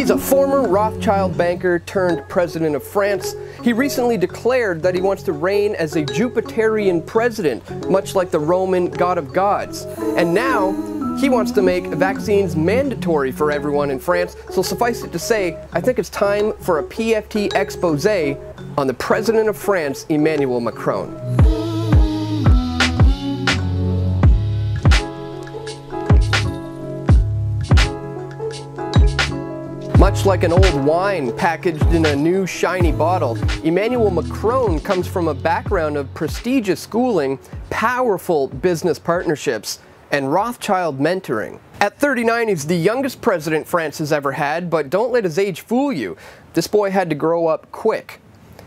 He's a former Rothschild banker turned president of France. He recently declared that he wants to reign as a Jupiterian president, much like the Roman god of gods. And now, he wants to make vaccines mandatory for everyone in France, so suffice it to say, I think it's time for a PFT expose on the President of France, Emmanuel Macron. Much like an old wine packaged in a new shiny bottle, Emmanuel Macron comes from a background of prestigious schooling, powerful business partnerships, and Rothschild mentoring. At 39, he's the youngest president France has ever had, but don't let his age fool you. This boy had to grow up quick.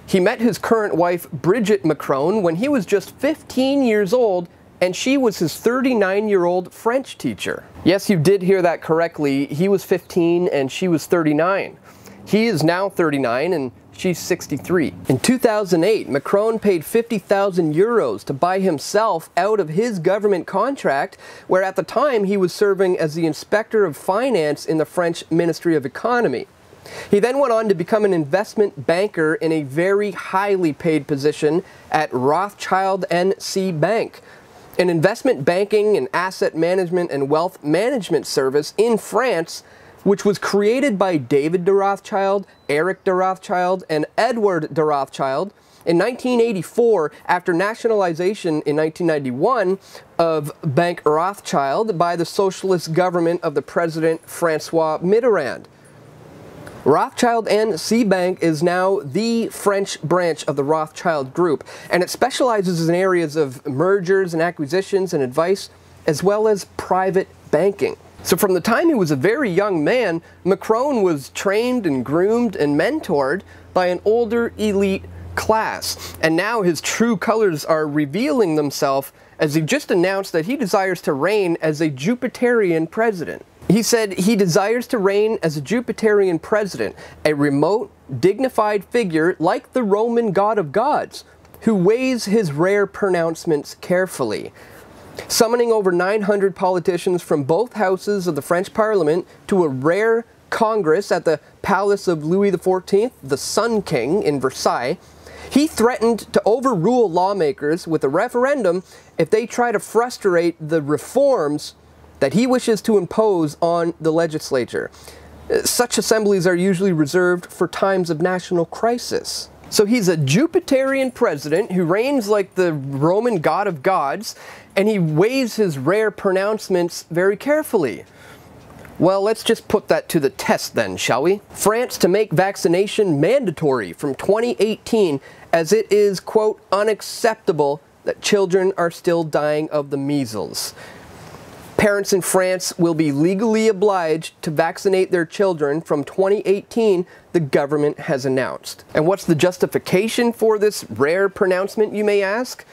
He met his current wife, Brigitte Macron, when he was just 15 years old, and she was his 39-year-old French teacher. Yes, you did hear that correctly. He was 15 and she was 39. He is now 39 and she's 63. In 2008, Macron paid 50,000 euros to buy himself out of his government contract, where at the time he was serving as the Inspector of Finance in the French Ministry of Economy. He then went on to become an investment banker in a very highly paid position at Rothschild & Bank, an investment banking and asset management and wealth management service in France, which was created by David de Rothschild, Eric de Rothschild, and Edward de Rothschild in 1984 after nationalization in 1991 of Bank Rothschild by the socialist government of the President Francois Mitterrand. Rothschild & Bank is now the French branch of the Rothschild Group, and it specializes in areas of mergers and acquisitions and advice, as well as private banking. So from the time he was a very young man, Macron was trained and groomed and mentored by an older elite class, and now his true colors are revealing themselves as he just announced that he desires to reign as a Jupiterian president. He said he desires to reign as a Jupiterian president, a remote, dignified figure like the Roman god of gods, who weighs his rare pronouncements carefully. Summoning over 900 politicians from both houses of the French Parliament to a rare congress at the palace of Louis XIV, the Sun King, in Versailles, he threatened to overrule lawmakers with a referendum if they try to frustrate the reforms that he wishes to impose on the legislature. Such assemblies are usually reserved for times of national crisis. So he's a Jupiterian president who reigns like the Roman god of gods, and he weighs his rare pronouncements very carefully. Well, let's just put that to the test then, shall we? France to make vaccination mandatory from 2018, as it is, quote, unacceptable that children are still dying of the measles. Parents in France will be legally obliged to vaccinate their children from 2018, the government has announced. And what's the justification for this rare pronouncement, you may ask?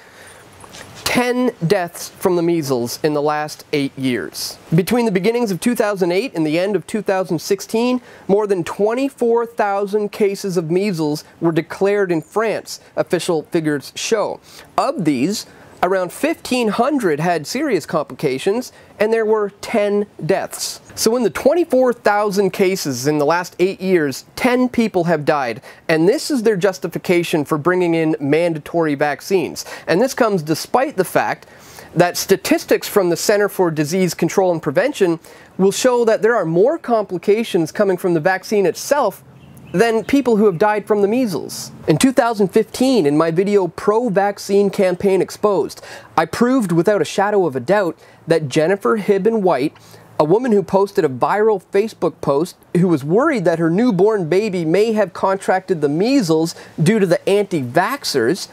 10 deaths from the measles in the last 8 years. Between the beginnings of 2008 and the end of 2016, more than 24,000 cases of measles were declared in France, official figures show. Of these, around 1,500 had serious complications, and there were 10 deaths. So in the 24,000 cases in the last 8 years, 10 people have died, and this is their justification for bringing in mandatory vaccines. And this comes despite the fact that statistics from the Center for Disease Control and Prevention will show that there are more complications coming from the vaccine itself than people who have died from the measles. In 2015, in my video Pro-Vaccine Campaign Exposed, I proved without a shadow of a doubt that Jennifer Hibben-White, a woman who posted a viral Facebook post who was worried that her newborn baby may have contracted the measles due to the anti-vaxxers,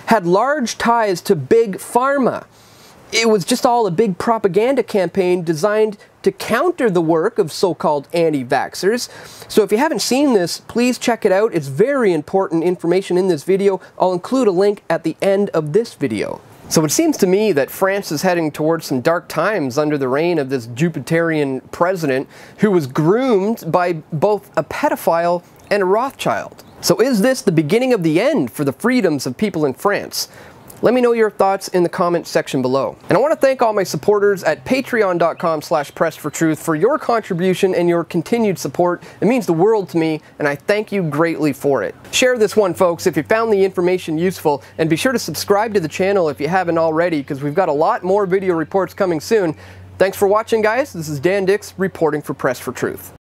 had large ties to Big Pharma. It was just all a big propaganda campaign designed to counter the work of so-called anti-vaxxers. So if you haven't seen this, please check it out. It's very important information in this video. I'll include a link at the end of this video. So it seems to me that France is heading towards some dark times under the reign of this Jupiterian president who was groomed by both a pedophile and a Rothschild. So is this the beginning of the end for the freedoms of people in France? Let me know your thoughts in the comments section below. And I want to thank all my supporters at patreon.com/pressfortruth for your contribution and your continued support. It means the world to me, and I thank you greatly for it. Share this one, folks, if you found the information useful, and be sure to subscribe to the channel if you haven't already, because we've got a lot more video reports coming soon. Thanks for watching, guys. This is Dan Dix reporting for Press for Truth.